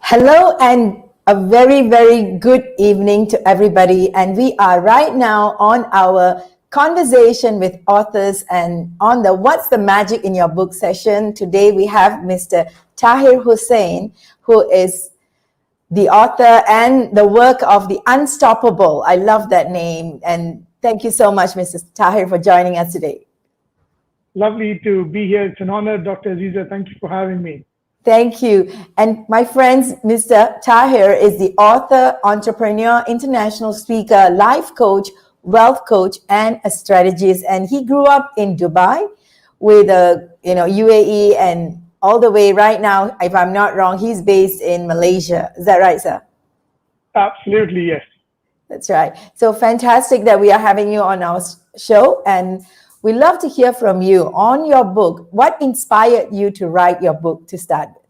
Hello and a very, very good evening to everybody. And we are right now on our conversation with authors and on the What's the Magic in Your Book session. Today we have Mr. Tahir Hussain, who is the author and the work of The Unstoppable. I love that name. And thank you so much, Mr. Tahir, for joining us today. Lovely to be here. It's an honor, Dr. Aziza. Thank you for having me. Thank you. And my friends, Mr. Tahir is the author, entrepreneur, international speaker, life coach, wealth coach, and a strategist. And he grew up in Dubai with UAE, and all the way right now, if I'm not wrong, he's based in Malaysia. Is that right, sir? Absolutely, yes. That's right. So fantastic that we are having you on our show, and we love to hear from you on your book. What inspired you to write your book to start with?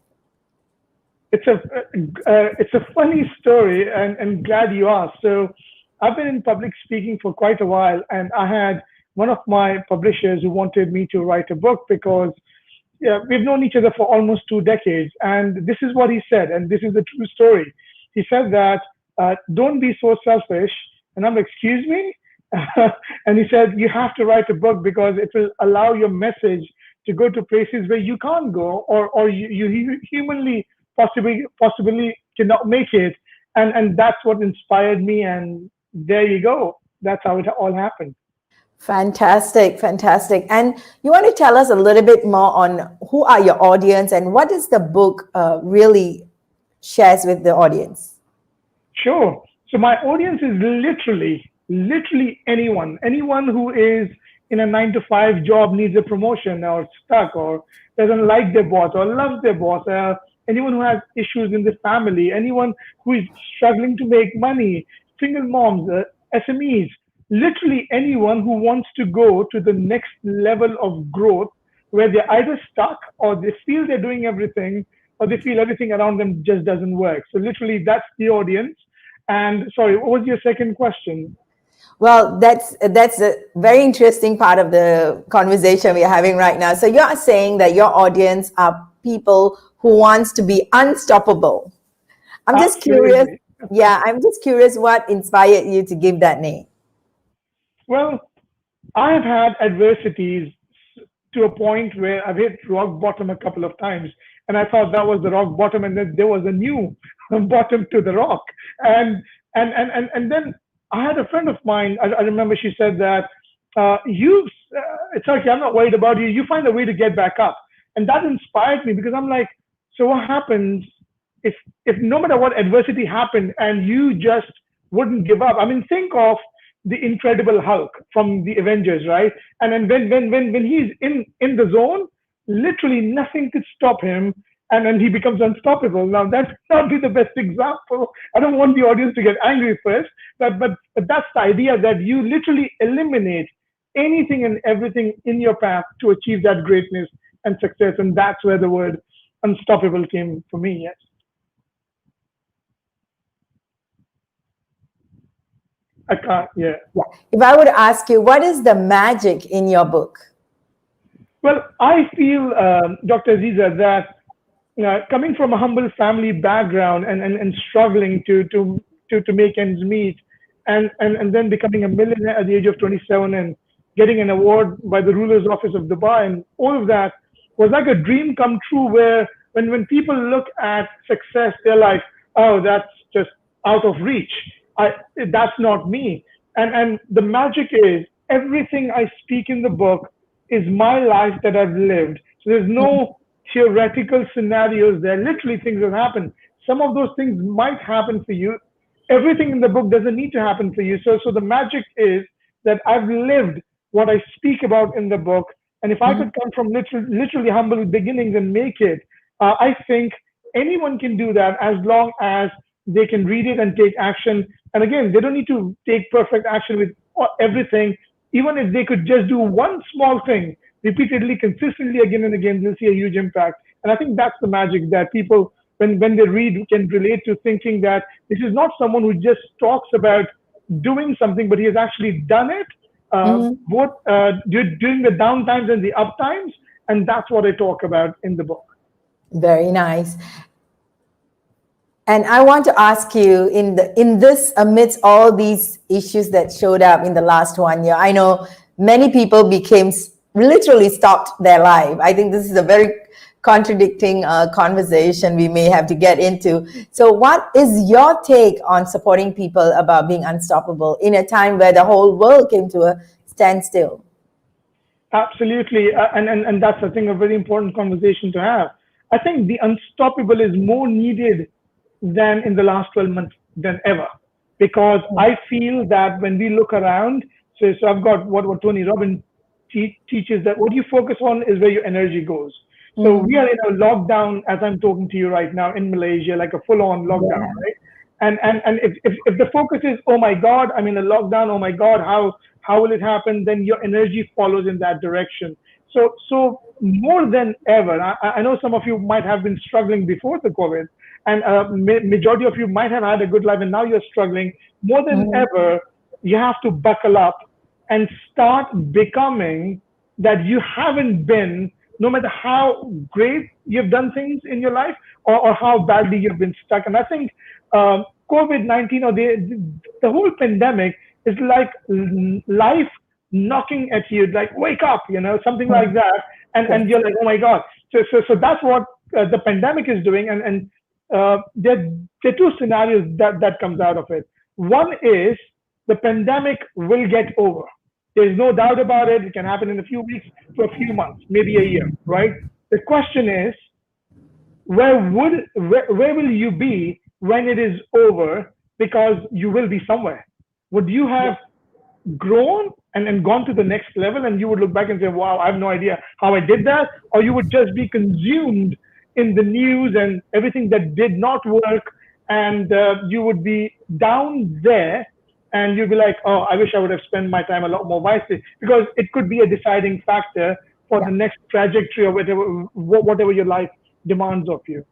It's a funny story, and glad you asked. So, I've been in public speaking for quite a while, and I had one of my publishers who wanted me to write a book because we've known each other for almost 2 decades, and this is what he said, and this is the true story. He said that don't be so selfish, and I'm like, excuse me. And he said, you have to write a book because it will allow your message to go to places where you can't go, or you humanly possibly cannot make it. And that's what inspired me. And there you go. That's how it all happened. Fantastic, fantastic. And you want to tell us a little bit more on who are your audience and what is the book really shares with the audience? Sure. So my audience is literally anyone who is in a 9 to 5 job, needs a promotion, or stuck, or doesn't like their boss or loves their boss, anyone who has issues in the family, anyone who is struggling to make money, single moms, SMEs, literally anyone who wants to go to the next level of growth where they're either stuck or they feel they're doing everything or they feel everything around them just doesn't work. So literally that's the audience. And sorry, what was your second question? Well, that's a very interesting part of the conversation we're having right now. So you're saying that your audience are people who wants to be unstoppable. I'm just curious. Absolutely. Yeah, I'm just curious what inspired you to give that name. Well, I have had adversities to a point where I've hit rock bottom a couple of times, and I thought that was the rock bottom, and then there was a new bottom to the rock. And then I had a friend of mine. I remember she said that it's okay. I'm not worried about you. You find a way to get back up, and that inspired me because I'm like, so what happens if no matter what adversity happened and you just wouldn't give up? I mean, think of the Incredible Hulk from the Avengers, right? And then when he's in the zone, literally nothing could stop him, and then he becomes unstoppable. Now that may not be the best example. I don't want the audience to get angry first, but that's the idea, that you literally eliminate anything and everything in your path to achieve that greatness and success, and that's where the word unstoppable came for me. Yes. I can't. Yeah. Yeah. If I were to ask you, what is the magic in your book? Well, I feel, Dr. Aziza, that coming from a humble family background and struggling to make ends meet, and then becoming a millionaire at the age of 27 and getting an award by the ruler's office of Dubai, and all of that was like a dream come true, where when people look at success, they're like, oh, that's just out of reach. That's not me. And the magic is everything I speak in the book is my life that I've lived. So there's no theoretical scenarios there. Literally things that happen. Some of those things might happen for you. Everything in the book doesn't need to happen for you. So the magic is that I've lived what I speak about in the book. And if I could come from literally humble beginnings and make it, I think anyone can do that as long as they can read it and take action. And again, they don't need to take perfect action with everything. Even if they could just do one small thing repeatedly, consistently, again and again, they'll see a huge impact. And I think that's the magic, that people, when they read, can relate to, thinking that this is not someone who just talks about doing something, but he has actually done it, both during the down times and the up times. And that's what I talk about in the book. Very nice. And I want to ask you, in this, amidst all these issues that showed up in the last 1 year, I know many people became literally stopped their life. I think this is a very contradicting conversation we may have to get into. So, what is your take on supporting people about being unstoppable in a time where the whole world came to a standstill? Absolutely, and that's I think a very important conversation to have. I think the unstoppable is more needed than in the last 12 months than ever, because I feel that when we look around, so I've got what Tony Robbins teaches, that what you focus on is where your energy goes. So we are in a lockdown as I'm talking to you right now in Malaysia, like a full-on lockdown, Yeah. right? And if the focus is, oh my God, I'm in a lockdown, oh my God, how will it happen, then your energy follows in that direction. So more than ever, I know some of you might have been struggling before the COVID, and majority of you might have had a good life and now you're struggling. More than ever, you have to buckle up and start becoming that you haven't been, no matter how great you've done things in your life, or how badly you've been stuck. And I think COVID-19, or the whole pandemic, is like life knocking at you, like wake up, something like that, and Yes. you're like, oh my God. So that's what the pandemic is doing, and there are two scenarios that comes out of it. One is the pandemic will get over. There's no doubt about it. It can happen in a few weeks, to a few months, maybe a year, right? The question is, where will you be when it is over? Because you will be somewhere. Would you have grown and gone to the next level, and you would look back and say, wow, I have no idea how I did that? Or you would just be consumed in the news and everything that did not work, and you would be down there, and you'd be like, oh, I wish I would have spent my time a lot more wisely, because it could be a deciding factor for Yeah. the next trajectory, or whatever your life demands of you.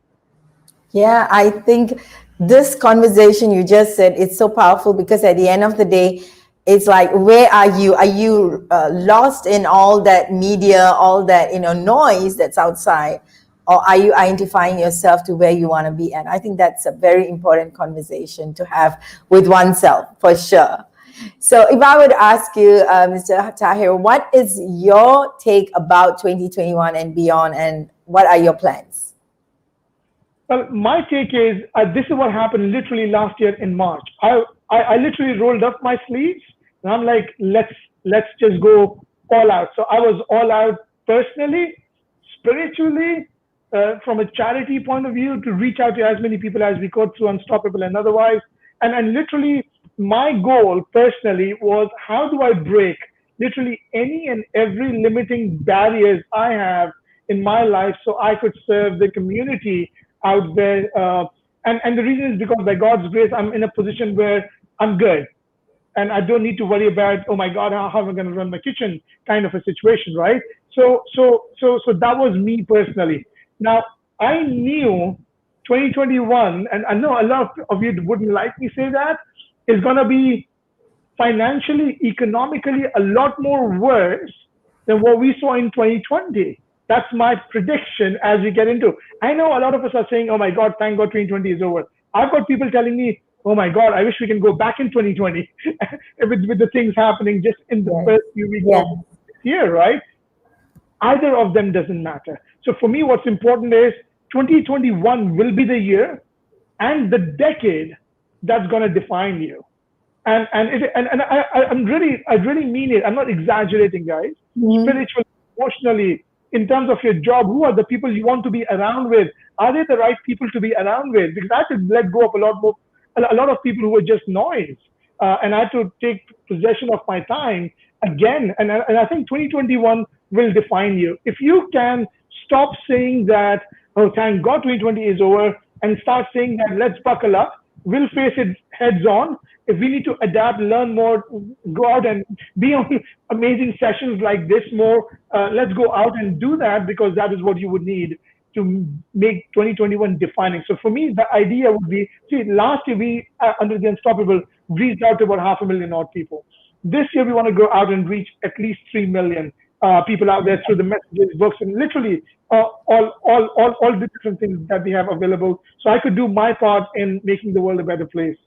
Yeah, I think this conversation you just said, it's so powerful, because at the end of the day, it's like, where are you? Are you lost in all that media, all that noise that's outside, or are you identifying yourself to where you want to be? And I think that's a very important conversation to have with oneself, for sure. So, if I would ask you, Mr. Tahir, what is your take about 2021 and beyond, and what are your plans? Well, my take is, this is what happened literally last year in March. I literally rolled up my sleeves, and I'm like, let's just go all out. So I was all out personally, spiritually, from a charity point of view, to reach out to as many people as we could through Unstoppable and otherwise. And literally, my goal personally was, how do I break literally any and every limiting barriers I have in my life, so I could serve the community out there. And the reason is because by God's grace, I'm in a position where I'm good, and I don't need to worry about, oh my God, how am I going to run my kitchen, kind of a situation, right? So that was me personally. Now, I knew 2021, and I know a lot of you wouldn't like me say that, is going to be financially, economically, a lot more worse than what we saw in 2020. That's my prediction as we get into. I know a lot of us are saying, oh my God, thank God 2020 is over. I've got people telling me, oh my God, I wish we can go back in 2020 with the things happening just in the Yes. first few weeks Yes. of this year, right? Either of them doesn't matter. So for me, what's important is 2021 will be the year and the decade that's going to define you. I really mean it. I'm not exaggerating, guys. Spiritually, emotionally, in terms of your job, who are the people you want to be around with? Are they the right people to be around with? Because I had to let go of a lot of people who were just noise, and I had to take possession of my time again. And I think 2021 will define you if you can stop saying that, oh, thank God 2020 is over, and start saying that, let's buckle up. We'll face it heads on. If we need to adapt, learn more, go out and be on amazing sessions like this more, let's go out and do that, because that is what you would need to make 2021 defining. So for me, the idea would be, see, last year we, under the Unstoppable, reached out to about 500,000 odd people. This year we want to go out and reach at least 3 million. people out there through the messages, books, and literally all the different things that we have available. So I could do my part in making the world a better place.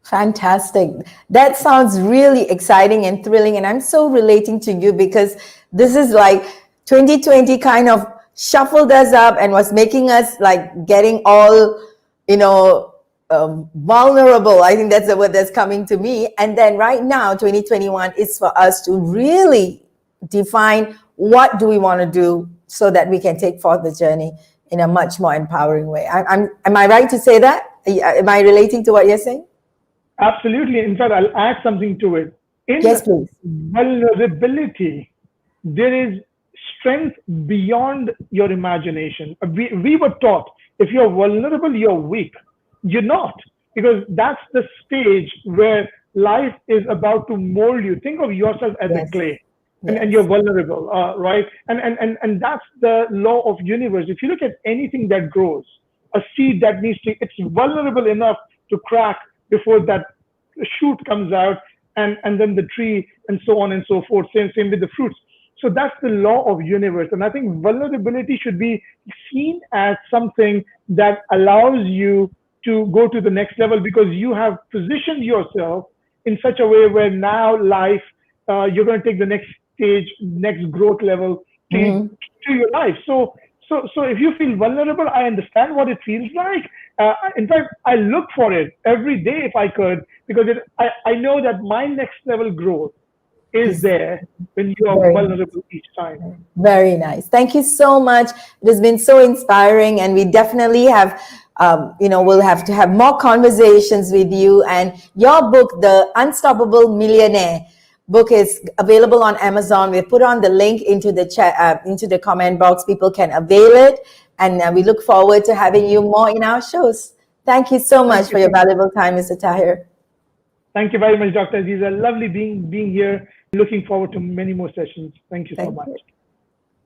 Fantastic. That sounds really exciting and thrilling. And I'm so relating to you because this is like 2020 kind of shuffled us up and was making us like getting all, you know, vulnerable. I think that's the word that's coming to me. And then right now, 2021 is for us to really define what do we want to do so that we can take forth the journey in a much more empowering way. Am I right to say that? Am I relating to what you're saying? Absolutely. In fact, I'll add something to it. In Yes, please. vulnerability, there is strength beyond your imagination. We were taught if you're vulnerable, you're weak. You're not, because that's the stage where life is about to mold you. Think of yourself as a clay. And you're vulnerable, right? And that's the law of universe. If you look at anything that grows, a seed that it's vulnerable enough to crack before that shoot comes out, and then the tree, and so on and so forth. Same with the fruits. So that's the law of universe. And I think vulnerability should be seen as something that allows you to go to the next level, because you have positioned yourself in such a way where now life, you're going to take the next stage, next growth level to your life. So if you feel vulnerable, I understand what it feels like. In fact, I look for it every day if I could, because I know that my next level growth is there when you are vulnerable each time. Very nice. Thank you so much. It has been so inspiring, and we definitely have, we'll have to have more conversations with you. And your book, The Unstoppable Millionaire book, is available on Amazon. We've put on the link into the chat, into the comment box. People can avail it, and we look forward to having you more in our shows. Thank you so much for your valuable time, Mr. Tahir. Thank you very much, Dr. Aziza. Lovely being here. Looking forward to many more sessions. Thank you so much.